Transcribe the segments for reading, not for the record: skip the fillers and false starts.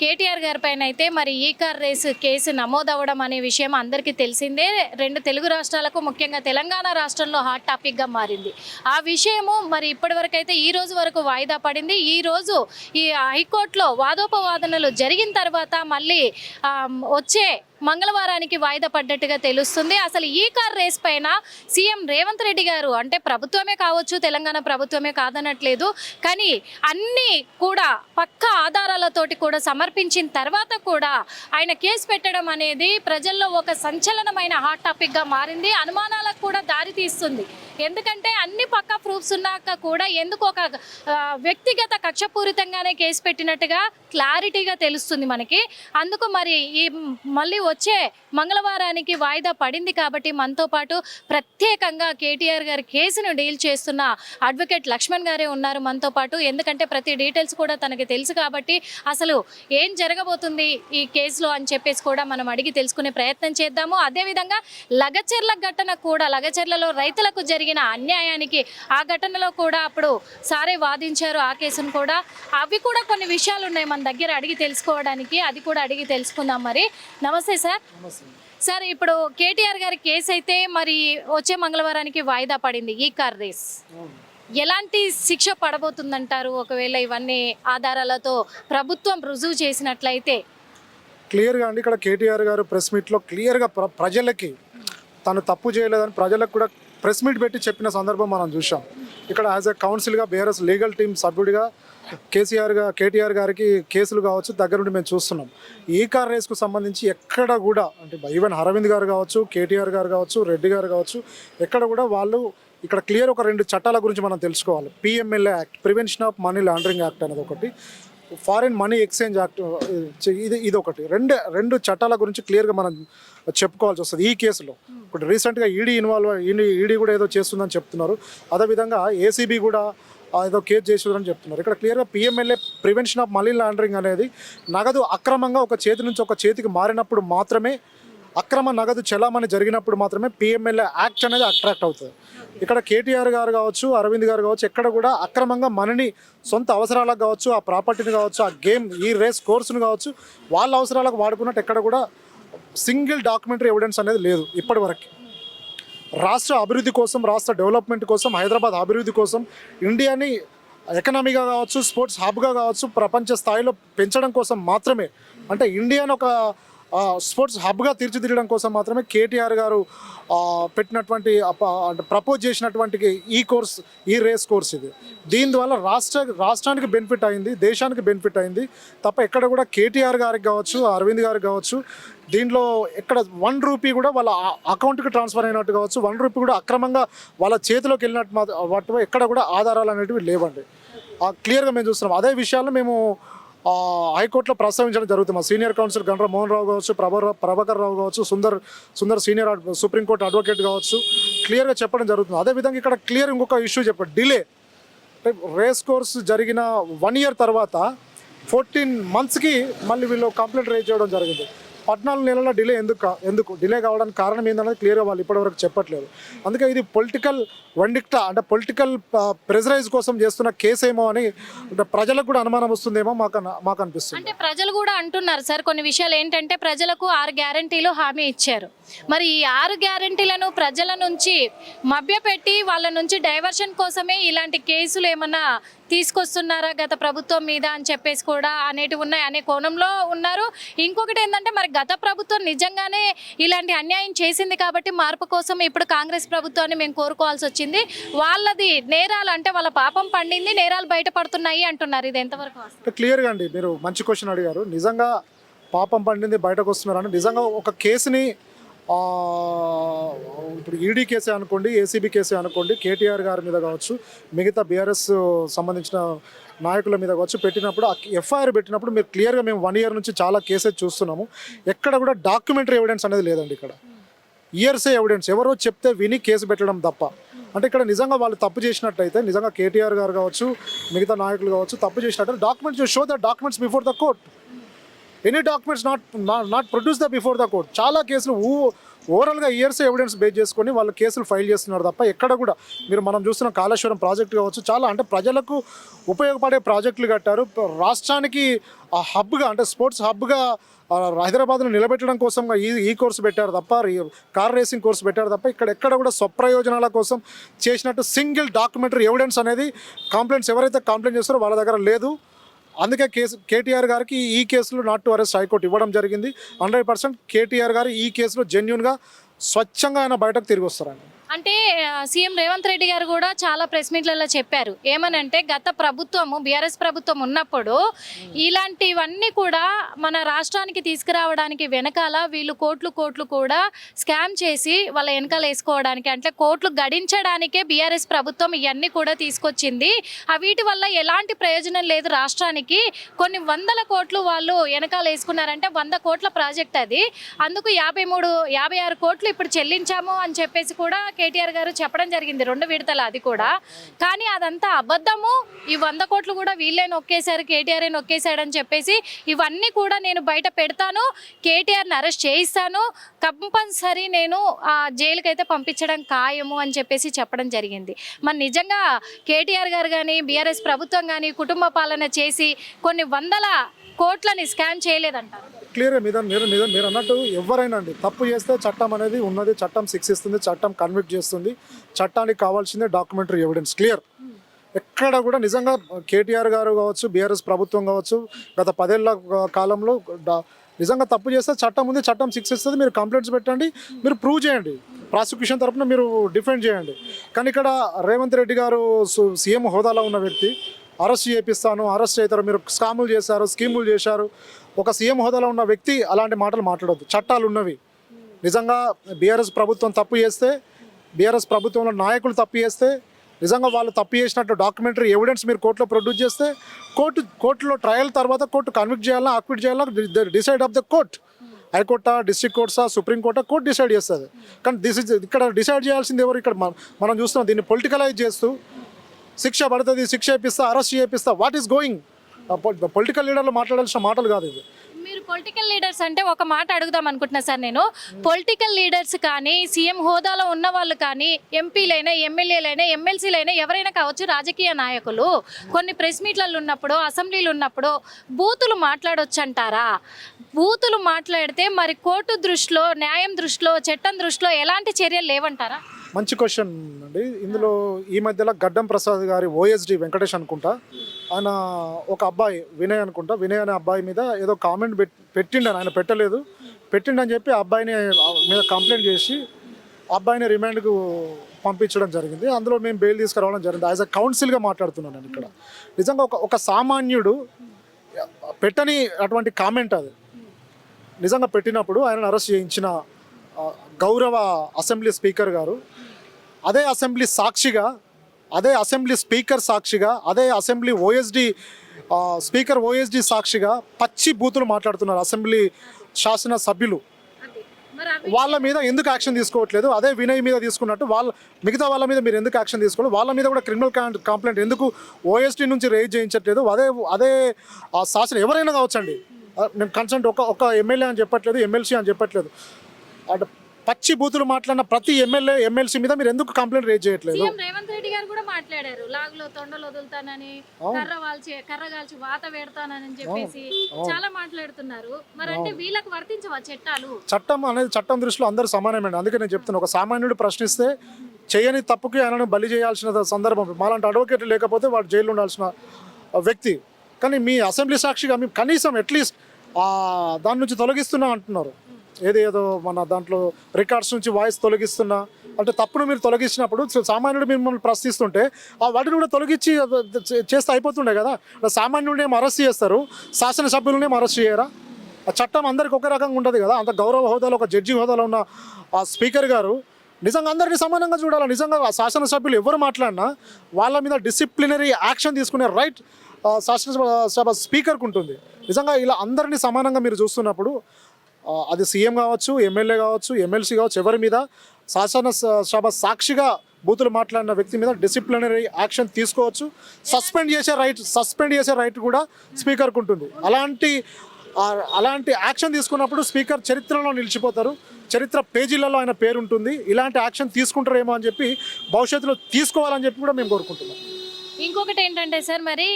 కేటీఆర్ గారి పైన అయితే మరి ఈ కార్ రేసు కేసు నమోదవడం అనే విషయం అందరికీ తెలిసిందే. రెండు తెలుగు రాష్ట్రాలకు ముఖ్యంగా తెలంగాణ రాష్ట్రంలో హాట్ టాపిక్గా మారింది. ఆ విషయము మరి ఇప్పటివరకు అయితే ఈ రోజు వరకు వాయిదా పడింది. ఈ రోజు ఈ హైకోర్టులో వాదోపవాదనలు జరిగిన తర్వాత మళ్ళీ వచ్చే మంగళవారానికి వాయిదా పడ్డట్టుగా తెలుస్తుంది. అసలు ఈ కార్ రేస్ పైన సీఎం రేవంత్ రెడ్డి గారు అంటే ప్రభుత్వమే కావచ్చు, తెలంగాణ ప్రభుత్వమే కాదనట్లేదు, కానీ అన్నీ కూడా పక్కా ఆధారాలతోటి కూడా సమర్పించిన తర్వాత కూడా ఆయన కేసు పెట్టడం అనేది ప్రజల్లో ఒక సంచలనమైన హాట్ టాపిక్గా మారింది. అనుమానాలకు కూడా దారి తీస్తుంది. ఎందుకంటే అన్ని పక్కా ప్రూఫ్స్ ఉన్నాక కూడా ఎందుకు ఒక వ్యక్తిగత కక్షపూరితంగానే కేసు పెట్టినట్టుగా క్లారిటీగా తెలుస్తుంది మనకి. అందుకు మరి ఈ మళ్ళీ వచ్చే మంగళవారానికి వాయిదా పడింది కాబట్టి మనతో పాటు ప్రత్యేకంగా కేటీఆర్ గారి కేసును డీల్ చేస్తున్న అడ్వకేట్ లక్ష్మణ్ గారే ఉన్నారు మనతో పాటు. ఎందుకంటే ప్రతి డీటెయిల్స్ కూడా తనకి తెలుసు కాబట్టి అసలు ఏం జరగబోతుంది ఈ కేసులో అని చెప్పేసి కూడా మనం అడిగి తెలుసుకునే ప్రయత్నం చేద్దాము. అదేవిధంగా లగచెర్ల ఘటన కూడా, లగచెర్లలో రైతులకు జరిగిన అన్యాయానికి ఆ ఘటనలో కూడా అప్పుడు సారే వాదించారు ఆ కేసును కూడా. అవి కూడా కొన్ని విషయాలు ఉన్నాయి మన దగ్గర అడిగి తెలుసుకోవడానికి, అది కూడా అడిగి తెలుసుకుందాం. మరి నమస్తే సార్. సార్, ఇప్పుడు కేటీఆర్ గారి కేసు అయితే మరి వచ్చే మంగళవారానికి వాయిదా పడింది. ఈ కార్ రేస్ ఎలాంటి శిక్ష పడబోతుందంటారు ఒకవేళ ఇవన్నీ ఆధారాలతో ప్రభుత్వం రుజువు చేసినట్లయితే? క్లియర్గా అండి, ఇక్కడ కేటీఆర్ గారు ప్రెస్ మీట్లో క్లియర్గా ప్రజలకి తను తప్పు చేయలేదని ప్రజలకు కూడా ప్రెస్ మీట్ పెట్టి చెప్పిన సందర్భం మనం చూసాం. ఇక్కడ యాజ్ ఎ కౌన్సిల్గా బీఆర్ఎస్ లీగల్ టీమ్ సభ్యుడిగా కేటీఆర్ గారికి కేసులు కావచ్చు దగ్గర నుండి మేము చూస్తున్నాం. ఈ కార్ రేస్కు సంబంధించి ఎక్కడ కూడా అంటే ఈవెన్ అరవింద్ గారు కావచ్చు, కేటీఆర్ గారు కావచ్చు, రెడ్డి గారు కావచ్చు, ఎక్కడ కూడా వాళ్ళు ఇక్కడ క్లియర్ ఒక రెండు చట్టాల గురించి మనం తెలుసుకోవాలి. PMLA act, prevention of money laundering act అనేది ఒకటి, ఫారిన్ మనీ ఎక్స్చేంజ్ యాక్ట్ ఇది ఒకటి. రెండు చట్టాల గురించి క్లియర్గా మనం చెప్పుకోవాల్సి వస్తుంది ఈ కేసులో. ఇప్పుడు రీసెంట్గా ఈడీ కూడా ఏదో చేస్తుందని చెప్తున్నారు. అదేవిధంగా ఏసీబీ కూడా ఏదో కేసు చేస్తుందని చెప్తున్నారు. ఇక్కడ క్లియర్గా PMLA prevention of money laundering అనేది నగదు అక్రమంగా ఒక చేతి నుంచి ఒక చేతికి మారినప్పుడు మాత్రమే, అక్రమ నగదు చలామణి జరిగినప్పుడు మాత్రమే పిఎంఎల్ఏ యాక్ట్ అనేది అట్రాక్ట్ అవుతుంది. ఇక్కడ కేటీఆర్ గారు కావచ్చు, అరవింద్ గారు కావచ్చు, ఎక్కడ కూడా అక్రమంగా మనని సొంత అవసరాలకు కావచ్చు, ఆ ప్రాపర్టీని కావచ్చు, ఆ గేమ్ ఈ రేస్ కోర్సును కావచ్చు, వాళ్ళ అవసరాలకు వాడుకున్నట్టు ఎక్కడ కూడా సింగిల్ డాక్యుమెంటరీ ఎవిడెన్స్ అనేది లేదు ఇప్పటి వరకు. రాష్ట్ర అభివృద్ధి కోసం, రాష్ట్ర డెవలప్మెంట్ కోసం, హైదరాబాద్ అభివృద్ధి కోసం, ఇండియాని ఎకనామీగా కావచ్చు, స్పోర్ట్స్ హబ్గా కావచ్చు, ప్రపంచ స్థాయిలో పెంచడం కోసం మాత్రమే, అంటే ఇండియాను ఒక స్పోర్ట్స్ హబ్గా తీర్చిదిద్దడం కోసం మాత్రమే కేటీఆర్ గారు పెట్టినటువంటి అంటే ప్రపోజ్ చేసినటువంటి ఈ రేస్ కోర్స్ ఇది. దీని ద్వారా రాష్ట్రానికి బెనిఫిట్ అయింది, దేశానికి బెనిఫిట్ అయింది తప్ప ఎక్కడ కూడా కేటీఆర్ గారికి కావచ్చు, అరవింద్ గారికి కావచ్చు దీంట్లో ఎక్కడ 1 రూపీ కూడా వాళ్ళ అకౌంట్కి ట్రాన్స్ఫర్ అయినట్టు కావచ్చు, 1 రూపీ కూడా అక్రమంగా వాళ్ళ చేతిలోకి వెళ్ళినట్టు వాటి ఎక్కడ కూడా ఆధారాలు అనేటివి లేవండి. క్లియర్గా మేము చూస్తున్నాం. అదే విషయాల్లో మేము హైకోర్టులో ప్రస్తావించడం జరుగుతుంది. మా సీనియర్ కౌన్సిల్ గండ్ర మోహన్ రావు కావచ్చు, ప్రభాకర్ రావు కావచ్చు, సుందర్ సీనియర్ సుప్రీంకోర్టు అడ్వకేట్ కావచ్చు, క్లియర్గా చెప్పడం జరుగుతుంది. అదేవిధంగా ఇక్కడ క్లియర్ ఇంకొక ఇష్యూ చెప్పారు, డిలే. రేస్ కోర్స్ జరిగిన 1 ఇయర్ తర్వాత 14 మంత్స్కి మళ్ళీ వీళ్ళు కంప్లైంట్ రేజ్ చేయడం జరిగింది. 14 నెలల డిలే ఎందుకు డిలే కావడానికి కారణం ఏందనేది క్లియర్గా వాళ్ళు ఇప్పటివరకు చెప్పట్లేదు. అందుకే ఇది పొలిటికల్ వండిక్టా అంటే పొలిటికల్ ప్రెజరైజ్ కోసం చేస్తున్న కేసు ఏమో అని అంటే ప్రజలకు కూడా అనుమానం వస్తుందేమో మాకు అనిపిస్తుంది. అంటే ప్రజలు కూడా అంటున్నారు సార్ కొన్ని విషయాలు. ఏంటంటే ప్రజలకు 6 గ్యారంటీలు హామీ ఇచ్చారు. మరి ఈ 6 గ్యారంటీలను ప్రజల నుంచి మభ్యపెట్టి వాళ్ళ నుంచి డైవర్షన్ కోసమే ఇలాంటి కేసులు ఏమన్నా తీసుకొస్తున్నారా గత ప్రభుత్వం మీద అని చెప్పేసి కూడా అనేటివి ఉన్నాయి అనే కోణంలో ఉన్నారు. ఇంకొకటి ఏంటంటే మరి గత ప్రభుత్వం నిజంగానే ఇలాంటి అన్యాయం చేసింది కాబట్టి మార్పు కోసం ఇప్పుడు కాంగ్రెస్ ప్రభుత్వాన్ని మేము కోరుకోవాల్సి వచ్చింది. వాళ్ళది నేరాలు అంటే వాళ్ళ పాపం పండింది, నేరాలు బయటపడుతున్నాయి అంటున్నారు. ఇది ఎంతవరకు క్లియర్గా అండి? మీరు మంచి క్వశ్చన్ అడిగారు. నిజంగా పాపం పండింది బయటకు వస్తున్నారని నిజంగా ఒక కేసుని ఇప్పుడు ఈడీ కేసే అనుకోండి, ఏసీబీ కేసే అనుకోండి, కేటీఆర్ గారి మీద కావచ్చు, మిగతా బీఆర్ఎస్ సంబంధించిన నాయకుల మీద కావచ్చు పెట్టినప్పుడు ఎఫ్ఐఆర్ పెట్టినప్పుడు మీరు క్లియర్గా మేము 1 ఇయర్ నుంచి చాలా కేసెస్ చూస్తున్నాము. ఎక్కడ కూడా డాక్యుమెంటరీ ఎవిడెన్స్ అనేది లేదండి. ఇక్కడ ఇయర్సే ఎవిడెన్స్, ఎవరో చెప్తే విని కేసు పెట్టడం తప్ప. అంటే ఇక్కడ నిజంగా వాళ్ళు తప్పు చేసినట్టయితే, నిజంగా కేటీఆర్ గారు కావచ్చు, మిగతా నాయకులు కావచ్చు తప్పు చేసినట్టయితే documents show the documents before the court. Any documents not produce the before the court. చాలా కేసులు ఓవరాల్గా ఇయర్స్ ఎవిడెన్స్ బేస్ చేసుకొని వాళ్ళు కేసులు ఫైల్ చేస్తున్నారు తప్ప ఎక్కడ కూడా మనం చూస్తున్న కాళేశ్వరం ప్రాజెక్టు కావచ్చు, చాలా అంటే ప్రజలకు ఉపయోగపడే ప్రాజెక్టులు కట్టారు. రాష్ట్రానికి ఆ హబ్గా అంటే స్పోర్ట్స్ హబ్గా హైదరాబాద్ను నిలబెట్టడం కోసం ఈ కోర్సు పెట్టారు తప్ప, కార్ రేసింగ్ కోర్సు పెట్టారు తప్ప ఇక్కడ ఎక్కడ కూడా స్వప్రయోజనాల కోసం చేసినట్టు సింగిల్ డాక్యుమెంటరీ ఎవిడెన్స్ అనేది కంప్లైంట్స్ ఎవరైతే కంప్లైంట్ చేస్తారో వాళ్ళ దగ్గర లేదు. అందుకే కేటీఆర్ గారికి ఈ కేసులో నాట్ టు అరెస్ట్ హైకోర్టు ఇవ్వడం జరిగింది. 100% కేటీఆర్ గారు ఈ కేసులో జెన్యున్గా స్వచ్ఛంగా ఆయన బయటకు తిరిగి వస్తారండి. అంటే సీఎం రేవంత్ రెడ్డి గారు కూడా చాలా ప్రెస్ మీట్లలో చెప్పారు ఏమనంటే, గత ప్రభుత్వము బీఆర్ఎస్ ప్రభుత్వం ఉన్నప్పుడు ఇలాంటివన్నీ కూడా మన రాష్ట్రానికి తీసుకురావడానికి వెనకాల వీళ్ళు కోట్లు కూడా స్కామ్ చేసి వాళ్ళ వెనకాల వేసుకోవడానికి, అంటే కోట్లు గడించడానికే బీఆర్ఎస్ ప్రభుత్వం ఇవన్నీ కూడా తీసుకొచ్చింది. వీటి వల్ల ఎలాంటి ప్రయోజనం లేదు రాష్ట్రానికి. కొన్ని వందల కోట్లు వాళ్ళు వెనకాల వేసుకున్నారంటే 100 కోట్ల ప్రాజెక్ట్ అది. అందుకు 56 కోట్లు ఇప్పుడు చెల్లించాము అని చెప్పేసి కూడా కేటీఆర్ గారు చెప్పడం జరిగింది, 2 విడతల అది కూడా. కానీ అదంతా అబద్ధము. ఈ 100 కోట్లు కూడా వీళ్ళే నొక్కేశారు, కేటీఆర్ నొక్కేశాడని చెప్పేసి ఇవన్నీ కూడా నేను బయట పెడతాను, కేటీఆర్ని అరెస్ట్ చేయిస్తాను, కంపల్సరీ నేను జైలుకి అయితే పంపించడం ఖాయము అని చెప్పేసి చెప్పడం జరిగింది. మరి నిజంగా కేటీఆర్ గారు కానీ బీఆర్ఎస్ ప్రభుత్వం కానీ కుటుంబ పాలన చేసి కొన్ని వందల కోట్లని స్కామ్ చేయలేదంటారు? క్లియర్గా మీరు అన్నట్టు ఎవరైనా అండి తప్పు చేస్తే చట్టం అనేది ఉన్నది, చట్టం శిక్షిస్తుంది, చట్టం కన్విక్ట్ చేస్తుంది. చట్టానికి కావాల్సిందే డాక్యుమెంటరీ ఎవిడెన్స్ క్లియర్. ఎక్కడ కూడా నిజంగా కేటీఆర్ గారు కావచ్చు, బీఆర్ఎస్ ప్రభుత్వం కావచ్చు, గత 10 ఏళ్ల కాలంలో నిజంగా తప్పు చేస్తే చట్టం ఉంది, చట్టం శిక్షిస్తుంది. మీరు కంప్లైంట్స్ పెట్టండి, మీరు ప్రూవ్ చేయండి, ప్రాసిక్యూషన్ తరఫున మీరు డిఫెండ్ చేయండి. కానీ ఇక్కడ రేవంత్ రెడ్డి గారు సీఎం హోదాలో ఉన్న వ్యక్తి అరెస్ట్ చేపిస్తాను, అరెస్ట్ అవుతారు, మీరు స్కాములు చేశారు, స్కీములు చేశారు. ఒక సీఎం హోదాలో ఉన్న వ్యక్తి అలాంటి మాటలు మాట్లాడొద్దు. చట్టాలు ఉన్నవి. నిజంగా బీఆర్ఎస్ ప్రభుత్వం తప్పు చేస్తే, బీఆర్ఎస్ ప్రభుత్వంలో నాయకులు తప్పు చేస్తే, నిజంగా వాళ్ళు తప్పు చేసినట్టు డాక్యుమెంటరీ ఎవిడెన్స్ మీరు కోర్టులో ప్రొడ్యూస్ చేస్తే కోర్టులో ట్రయల్ తర్వాత కోర్టు కన్విక్ట్ చేయాలా, అక్విట్ చేయాలా, డిసైడ్ ఆఫ్ ద కోర్ట్. హైకోర్టా, డిస్ట్రిక్ట్ కోర్ట్సా, సుప్రీంకోర్టా, కోర్టు డిసైడ్ చేస్తుంది. కానీ ఇక్కడ డిసైడ్ చేయాల్సింది ఎవరు? ఇక్కడ మనం చూస్తున్నాం దీన్ని పొలిటికలైజ్ చేస్తూ శిక్ష పడుతుంది, శిక్ష చేపిస్తా, అరెస్ట్ చేపిస్తా. What is going? పొలిటికల్ లీడర్లు మాట్లాడాల్సిన మాటలు కాదు ఇది. మీరు పొలిటికల్ లీడర్స్ అంటే ఒక మాట అడుగుదాం అనుకుంటున్నా సార్ నేను. పొలిటికల్ లీడర్స్ కానీ సీఎం హోదాలో ఉన్న వాళ్ళు కానీ ఎంపీలైనా, ఎమ్మెల్యేలైనా, ఎమ్మెల్సీలైనా ఎవరైనా కావచ్చు, రాజకీయ నాయకులు కొన్ని ప్రెస్ మీట్లలో ఉన్నప్పుడు, అసెంబ్లీలు ఉన్నప్పుడు బూతులు మాట్లాడొచ్చు అంటారా? బూతులు మాట్లాడితే మరి కోర్టు దృష్టిలో, న్యాయం దృష్టిలో, చట్టం దృష్టిలో ఎలాంటి చర్యలు లేవంటారా? మంచి క్వశ్చన్ అండి. ఇందులో ఈ మధ్యలో గడ్డం ప్రసాద్ గారి ఓఎస్డి వెంకటేష్ అనుకుంటా, ఆయన ఒక అబ్బాయి వినయ్ అనుకుంటా, వినయ్ అనే అబ్బాయి మీద ఏదో కామెంట్ పెట్టిండని, ఆయన పెట్టలేదు, పెట్టిండని చెప్పి ఆ అబ్బాయిని మీద కంప్లైంట్ చేసి అబ్బాయిని రిమాండ్కు పంపించడం జరిగింది. అందులో మేము బెయిల్ తీసుకురావడం జరిగింది. యాజ్ అ కౌన్సిల్గా మాట్లాడుతున్నాను నేను ఇక్కడ. నిజంగా ఒక సామాన్యుడు పెట్టని అటువంటి కామెంట్ అది. నిజంగా పెట్టినప్పుడు ఆయనను అరెస్ట్ చేయించిన గౌరవ అసెంబ్లీ స్పీకర్ గారు అదే అసెంబ్లీ సాక్షిగా, అదే అసెంబ్లీ స్పీకర్ సాక్షిగా, అదే అసెంబ్లీ స్పీకర్ ఓఎస్డి సాక్షిగా పచ్చి బూతులు మాట్లాడుతున్నారు అసెంబ్లీ శాసన సభ్యులు. వాళ్ళ మీద ఎందుకు యాక్షన్ తీసుకోవట్లేదు? అదే వినయ్ మీద తీసుకున్నట్టు మిగతా వాళ్ళ మీద మీరు ఎందుకు యాక్షన్ తీసుకోవాలి? వాళ్ళ మీద కూడా క్రిమినల్ కంప్లైంట్ ఎందుకు ఓఎస్డి నుంచి రేజ్ చేయించట్లేదు? అదే శాసన ఎవరైనా కావచ్చండి, నేను కన్సర్న్ ఒక ఎమ్మెల్యే అని చెప్పట్లేదు, ఎమ్మెల్సీ అని చెప్పట్లేదు. అంటే పచ్చి బూతులు మాట్లాడిన ప్రతి ఎమ్మెల్యే, ఎమ్మెల్సీ మీద మీరు ఎందుకు కంప్లైంట్ రేజ్ చేయట్లేదు? రేవంత్ రెడ్డి గారు కూడా మాట్లాడారు, లాగులో తొండలు వదులుతానని, కర్ర కాల్చి వాత పెడతానని చెప్పేసి చాలా మాట్లాడుతున్నారు. మరి అంటే వీళ్ళకి వర్తించవా చట్టాలు? చట్టం దృష్టిలో అందరూ సమానమేండి. అందుకే నేను చెప్తున్నాను, ఒక సామాన్యుడు ప్రశ్నిస్తే చేయని తప్పుకి ఆయనను బలి చేయాల్సిన సందర్భం. మాలాంటి అడ్వకేట్ లేకపోతే వాడు జైలు ఉండాల్సిన వ్యక్తి. కానీ మీ అసెంబ్లీ సాక్షిగా మేము కనీసం అట్లీస్ట్ దాని నుంచి తొలగిస్తున్నా అంటున్నారు. ఏదో మన దాంట్లో రికార్డ్స్ నుంచి వాయిస్ తొలగిస్తున్నా అంటే తప్పును మీరు తొలగించినప్పుడు సామాన్యుడు మిమ్మల్ని ప్రశ్నిస్తుంటే ఆ వాటిని కూడా తొలగించి చేస్తే అయిపోతుండే కదా. సామాన్యుడిని అరెస్ట్ చేస్తారు, శాసనసభ్యులనే అరెస్ట్ చేయరా? ఆ చట్టం అందరికి ఒక రకంగా ఉండదు కదా. అంత గౌరవ హోదాలో ఒక జడ్జి హోదాలో ఉన్న ఆ స్పీకర్ గారు నిజంగా అందరినీ సమానంగా చూడాలి. నిజంగా శాసనసభ్యులు ఎవరు మాట్లాడినా వాళ్ళ మీద డిసిప్లినరీ యాక్షన్ తీసుకునే రైట్ శాసనసభ స్పీకర్కి ఉంటుంది. నిజంగా ఇలా అందరినీ సమానంగా మీరు చూస్తున్నప్పుడు అది సీఎం కావచ్చు, ఎమ్మెల్యే కావచ్చు, ఎమ్మెల్సీ కావచ్చు, ఎవరి మీద శాసనసభ సాక్షిగా బూతులు మాట్లాడిన వ్యక్తి మీద డిసిప్లినరీ యాక్షన్ తీసుకోవచ్చు. సస్పెండ్ చేసే రైట్ కూడా స్పీకర్కి ఉంటుంది. అలాంటి యాక్షన్ తీసుకున్నప్పుడు స్పీకర్ చరిత్రలో నిలిచిపోతారు. చరిత్ర పేజీలలో ఆయన పేరు ఉంటుంది. ఇలాంటి యాక్షన్ తీసుకుంటారేమో అని చెప్పి భవిష్యత్తులో తీసుకోవాలని చెప్పి కూడా మేము కోరుకుంటున్నాం. ఇంకొకటి ఏంటంటే సార్ మరి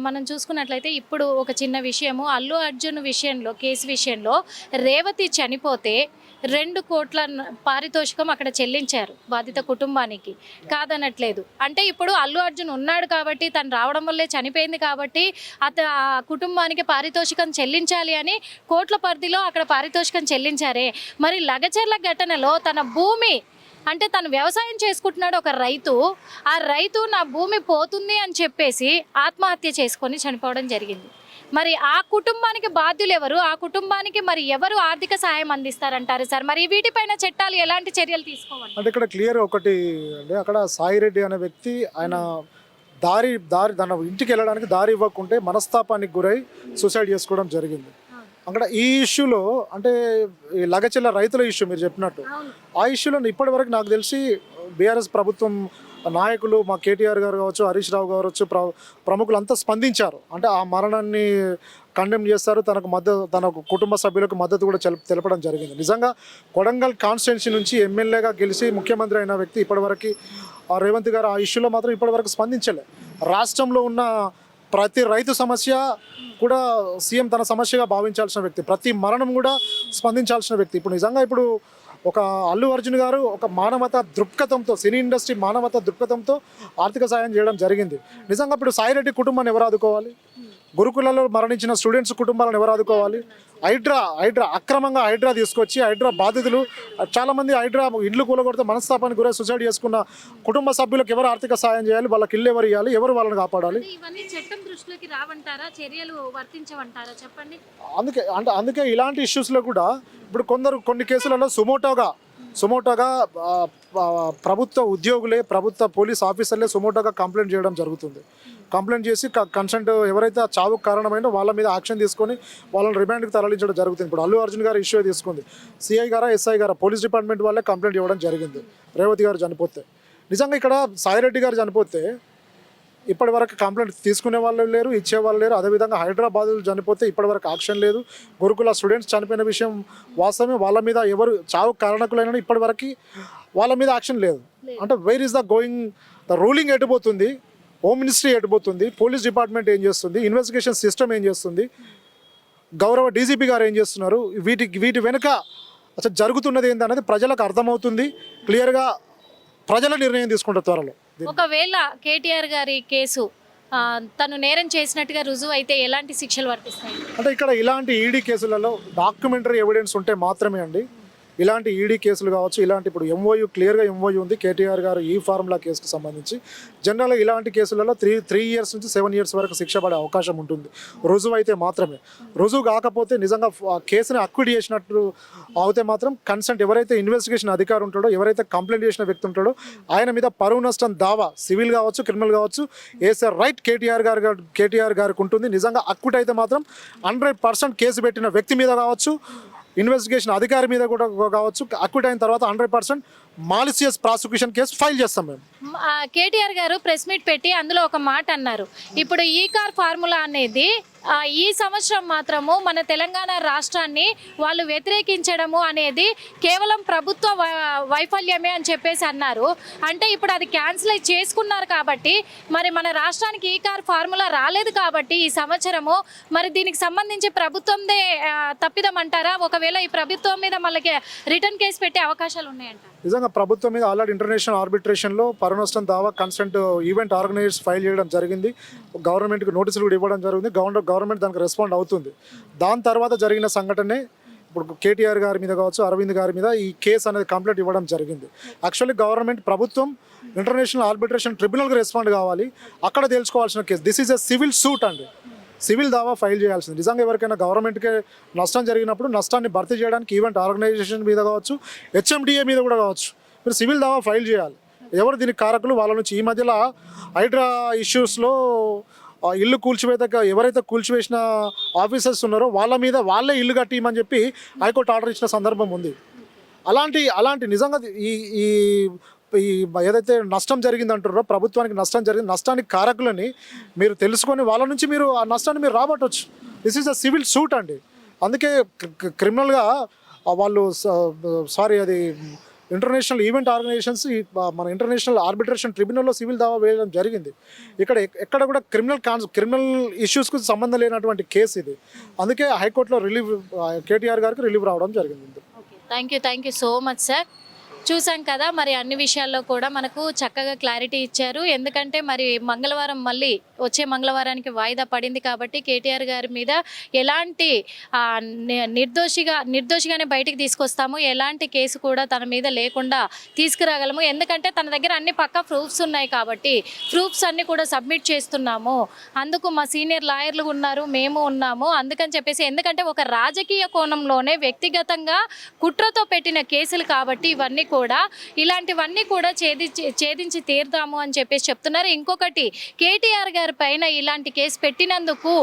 మనం చూసుకున్నట్లయితే ఇప్పుడు ఒక చిన్న విషయము అల్లు అర్జున్ విషయంలో కేసు విషయంలో రేవతి చనిపోతే 2 కోట్ల పారితోషికం అక్కడ చెల్లించారు బాధిత కుటుంబానికి, కాదనట్లేదు. అంటే ఇప్పుడు అల్లు అర్జున్ ఉన్నాడు కాబట్టి తను రావడం వల్లే చనిపోయింది కాబట్టి ఆ కుటుంబానికి పారితోషికం చెల్లించాలి అని కోట్ల పరిధిలో అక్కడ పారితోషికం చెల్లించారే. మరి లగచర్ల ఘటనలో తన భూమి అంటే తను వ్యవసాయం చేసుకుంటున్నాడు ఒక రైతు, ఆ రైతు నా భూమి పోతుంది అని చెప్పేసి ఆత్మహత్య చేసుకొని చనిపోవడం జరిగింది. మరి ఆ కుటుంబానికి బాధ్యులు ఎవరు, ఆ కుటుంబానికి మరి ఎవరు ఆర్థిక సహాయం అందిస్తారంటారు సార్? మరి వీటిపైన చట్టాలు ఎలాంటి చర్యలు తీసుకోవాలి? అంటే ఇక్కడ క్లియర్ ఒకటి అంటే అక్కడ సాయిరెడ్డి అనే వ్యక్తి ఆయన దారి తన ఇంటికి వెళ్ళడానికి దారి ఇవ్వకుంటే మనస్తాపానికి గురై సూసైడ్ చేసుకోవడం జరిగింది. అక్కడ ఈ ఇష్యూలో అంటే ఈ లగచెల్ల రైతుల ఇష్యూ మీరు చెప్పినట్టు ఆ ఇష్యూలో ఇప్పటి వరకు నాకు తెలిసి బీఆర్ఎస్ ప్రభుత్వం నాయకులు మా కేటీఆర్ గారు కావచ్చు, హరీష్ రావు కావచ్చు, ప్రముఖులు అంతా స్పందించారు. అంటే ఆ మరణాన్ని కండెమ్ చేస్తారు, తన కుటుంబ సభ్యులకు మద్దతు కూడా తెలపడం జరిగింది. నిజంగా కొడంగల్ కాన్స్టిట్యున్సీ నుంచి ఎమ్మెల్యేగా గెలిచి ముఖ్యమంత్రి అయిన వ్యక్తి ఇప్పటివరకు రేవంత్ గారు ఆ ఇష్యూలో మాత్రం ఇప్పటివరకు స్పందించలే. రాష్ట్రంలో ఉన్న ప్రతి రైతు సమస్య కూడా సీఎం తన సమస్యగా భావించాల్సిన వ్యక్తి, ప్రతి మరణం కూడా స్పందించాల్సిన వ్యక్తి. ఇప్పుడు నిజంగా ఒక అల్లు అర్జున్ గారు ఒక మానవతా దృక్పథంతో, సినీ ఇండస్ట్రీ మానవతా దృక్పథంతో ఆర్థిక సాయం చేయడం జరిగింది. నిజంగా ఇప్పుడు సాయిరెడ్డి కుటుంబాన్ని ఎవరు ఆదుకోవాలి? గురుకులలో మరణించిన స్టూడెంట్స్ కుటుంబాలను ఎవరు ఆదుకోవాలి? హైడ్రా అక్రమంగా హైడ్రా తీసుకొచ్చి హైడ్రా బాధితులు చాలామంది హైడ్రా ఇల్లు కూలగొడితే మనస్తాపానికి గురై సూసైడ్ చేసుకున్న కుటుంబ సభ్యులకు ఎవరు ఆర్థిక సాయం చేయాలి? వాళ్ళకి ఇల్లు ఎవరు ఇవ్వాలి? ఎవరు వాళ్ళని కాపాడాలి? ఇవన్నీ చట్టం దృష్టిలోకి రావంటారా? చర్యలు వర్తించవంటారా? చెప్పండి. అందుకే ఇలాంటి ఇష్యూస్లో కూడా ఇప్పుడు కొన్ని కేసులలో సుమోటోగా ప్రభుత్వ ఉద్యోగులే, ప్రభుత్వ పోలీస్ ఆఫీసర్లే సుమోటోగా కంప్లైంట్ చేయడం జరుగుతుంది. కంప్లైంట్ చేసి కన్సెంట్ ఎవరైతే ఆ చావుకు కారణమైనా వాళ్ళ మీద యాక్షన్ తీసుకొని వాళ్ళని రిమాండ్కి తరలించడం జరుగుతుంది. ఇప్పుడు అల్లు అర్జున్ గారు ఇష్యూ తీసుకుంది, సిఐ గారా ఎస్ఐ గారా పోలీస్ డిపార్ట్మెంట్ వాళ్ళే కంప్లైంట్ ఇవ్వడం జరిగింది. రేవతి గారు చనిపోతే నిజంగా ఇక్కడ సాయిరెడ్డి గారు చనిపోతే ఇప్పటి వరకు కంప్లైంట్ తీసుకునే వాళ్ళు లేరు, ఇచ్చేవాళ్ళు లేరు. అదేవిధంగా హైదరాబాద్లో చనిపోతే ఇప్పటి వరకు యాక్షన్ లేదు. గురుకుల స్టూడెంట్స్ చనిపోయిన విషయం వాస్తవమే, వాళ్ళ మీద ఎవరు చావు కారణకులైనా ఇప్పటి వరకు వాళ్ళ మీద యాక్షన్ లేదు. అంటే వేర్ ఈస్ ద రూలింగ్ ఎటుపోతుంది? హోమ్ మినిస్ట్రీ ఎటుపోతుంది? పోలీస్ డిపార్ట్మెంట్ ఏం చేస్తుంది? ఇన్వెస్టిగేషన్ సిస్టమ్ ఏం చేస్తుంది? గౌరవ డీజీపీ గారు ఏం చేస్తున్నారు? వీటి వెనుక అసలు జరుగుతున్నది ఏంటనేది ప్రజలకు అర్థమవుతుంది. క్లియర్గా ప్రజల నిర్ణయం తీసుకుంటారు త్వరలో. ఒకవేళ కేటీఆర్ గారి కేసు తను నేరం చేసినట్టుగా రుజువు అయితే ఎలాంటి శిక్షలు వర్తిస్తాయి? అంటే ఇక్కడ ఇలాంటి ఈడీ కేసులలో డాక్యుమెంటరీ ఎవిడెన్స్ ఉంటే మాత్రమే అండి. ఇలాంటి ఈడీ కేసులు కావచ్చు, ఇలాంటి ఇప్పుడు ఎంఓయూ క్లియర్గా ఎంఓయూ ఉంది కేటీఆర్ గారు ఈ ఫార్ములా కేసుకు సంబంధించి. జనరల్గా ఇలాంటి కేసులలో 3 years నుంచి 7 years వరకు శిక్ష పడే అవకాశం ఉంటుంది, రుజువు అయితే మాత్రమే. రుజువు కాకపోతే నిజంగా కేసుని అక్విట్ చేసినట్టు అయితే మాత్రం కన్సెంట్ ఎవరైతే ఇన్వెస్టిగేషన్ అధికారి ఉంటాడో, ఎవరైతే కంప్లైంట్ చేసిన వ్యక్తి ఉంటాడో ఆయన మీద పరువు నష్టం దావా సివిల్ కావచ్చు, క్రిమినల్ కావచ్చు వేసే రైట్ కేటీఆర్ గారికి ఉంటుంది. నిజంగా అక్విట్ అయితే మాత్రం 100% కేసు పెట్టిన వ్యక్తి మీద కావచ్చు, ఇన్వెస్టిగేషన్ అధికారి మీద కూడా కావచ్చు, అక్విట్ అయిన తర్వాత 100% మాలిసియస్ ప్రాసిక్యూషన్ కేసు ఫైల్ చేస్తాం మేము. కేటీఆర్ గారు ప్రెస్ మీట్ పెట్టి అందులో ఒక మాట అన్నారు, ఇప్పుడు ఈ కార్ ఫార్ములా అనేది ఈ సంవత్సరం మాత్రము మన తెలంగాణ రాష్ట్రాన్ని వాళ్ళు వ్యతిరేకించడము అనేది కేవలం ప్రభుత్వ వైఫల్యమే అని చెప్పేసి అన్నారు. అంటే ఇప్పుడు అది క్యాన్సిల్ చేసుకున్నారు కాబట్టి మరి మన రాష్ట్రానికి ఈ కార్ ఫార్ములా రాలేదు కాబట్టి ఈ సంవత్సరము మరి దీనికి సంబంధించి ప్రభుత్వందే తప్పిదం అంటారా? ఒకవేళ ఈ ప్రభుత్వం మీద మళ్ళీ రిటర్న్ కేసు పెట్టే అవకాశాలు ఉన్నాయంట. నిజంగా ప్రభుత్వం మీద ఆల్రెడీ ఇంటర్నేషనల్ ఆర్బిట్రేషన్లో పరువు నష్టం దావా కన్సెంట్ ఈవెంట్ ఆర్గనైజర్స్ ఫైల్ చేయడం జరిగింది. గవర్నమెంట్కి నోటీసులు కూడా ఇవ్వడం జరిగింది. గవర్నమెంట్ దానికి రెస్పాండ్ అవుతుంది. దాని తర్వాత జరిగిన సంఘటనే ఇప్పుడు కేటీఆర్ గారి మీద కావచ్చు, అరవింద్ గారి మీద ఈ కేసు అనేది కంప్లైంట్ ఇవ్వడం జరిగింది. యాక్చువల్లీ ప్రభుత్వం ఇంటర్నేషనల్ ఆర్బిట్రేషన్ ట్రిబ్యునల్కి రెస్పాండ్ కావాలి, అక్కడ తెలుసుకోవాల్సిన case. This is a civil suit అండి, సివిల్ దావా ఫైల్ చేయాల్సింది. నిజంగా ఎవరికైనా గవర్నమెంట్కే నష్టం జరిగినప్పుడు నష్టాన్ని భర్తీ చేయడానికి ఈవెంట్ ఆర్గనైజేషన్ మీద కావచ్చు, హెచ్ఎండిఏ మీద కూడా కావచ్చు మీరు సివిల్ దావా ఫైల్ చేయాలి. ఎవరు దీనికి కారకులు వాళ్ళ నుంచి. ఈ మధ్యలో హైడ్రా ఇష్యూస్లో ఇల్లు ఎవరైతే కూల్చివేసిన ఆఫీసర్స్ ఉన్నారో వాళ్ళ మీద వాళ్ళే ఇల్లు కట్టిమని చెప్పి హైకోర్టు ఆర్డర్ ఇచ్చిన సందర్భం ఉంది. అలాంటి నిజంగా ఈ ఏదైతే నష్టం జరిగింది అంటారో, ప్రభుత్వానికి నష్టం జరిగింది, నష్టానికి కారకులని మీరు తెలుసుకొని వాళ్ళ నుంచి మీరు ఆ నష్టాన్ని మీరు రాబట్టవచ్చు. This is a civil suit అండి. అందుకే క్రిమినల్గా వాళ్ళు సారీ అది ఇంటర్నేషనల్ ఈవెంట్ ఆర్గనైజేషన్స్ మన ఇంటర్నేషనల్ ఆర్బిట్రేషన్ ట్రిబ్యునల్లో సివిల్ దావా వేయడం జరిగింది. ఇక్కడ ఎక్కడ కూడా క్రిమినల్ ఇష్యూస్కు సంబంధం లేనటువంటి కేసు ఇది. అందుకే హైకోర్టులో కేటీఆర్ గారికి రిలీవ్ రావడం జరిగింది. Thank you so much sir. చూసాం కదా, మరి అన్ని విషయాల్లో కూడా మనకు చక్కగా క్లారిటీ ఇచ్చారు. ఎందుకంటే మరి మంగళవారం మళ్ళీ వచ్చే మంగళవారానికి వాయిదా పడింది కాబట్టి కేటీఆర్ గారి మీద ఎలాంటి నిర్దోషిగానే బయటికి తీసుకొస్తాము, ఎలాంటి కేసు కూడా తన మీద లేకుండా తీసుకురాగలము. ఎందుకంటే తన దగ్గర అన్ని పక్కా ప్రూఫ్స్ ఉన్నాయి కాబట్టి ప్రూఫ్స్ అన్ని కూడా సబ్మిట్ చేస్తున్నాము. అందుకు మా సీనియర్ లాయర్లు ఉన్నారు, మేము ఉన్నాము. అందుకని చెప్పేసి ఎందుకంటే ఒక రాజకీయ కోణంలోనే వ్యక్తిగతంగా కుట్రతో పెట్టిన కేసులు కాబట్టి ఇవన్నీ కూడా ఇలాంటివన్నీ కూడా ఛేదించి తీరుతాము అని చెప్పేసి చెప్తున్నారు. ఇంకొకటి, కేటీఆర్ గారి పైన ఇలాంటి కేసు పెట్టినందుకు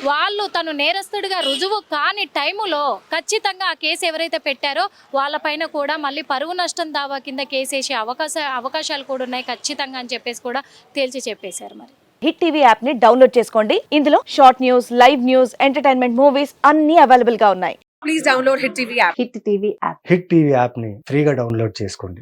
వాళ్ళు తను నేరస్తుడిగా రుజువు కాని టైములో ఖచ్చితంగా ఆ కేసు ఎవరైతే పెట్టారో వాళ్ళపైన కూడా మళ్ళీ పరువు నష్టం దావా కింద కేసు వేసే అవకాశాలు కూడా ఉన్నాయి ఖచ్చితంగా అని చెప్పేసి కూడా తేల్చి చెప్పేశారు. మరి హిట్ టీవీ యాప్ ని డౌన్లోడ్ చేసుకోండి. ఇందులో short news, live news, entertainment movies అన్ని అవైలబుల్ గా ఉన్నాయి. Please download Hit TV app. Hit TV app. Hit TV యాప్ని ఫ్రీగా డౌన్లోడ్ చేసుకోండి.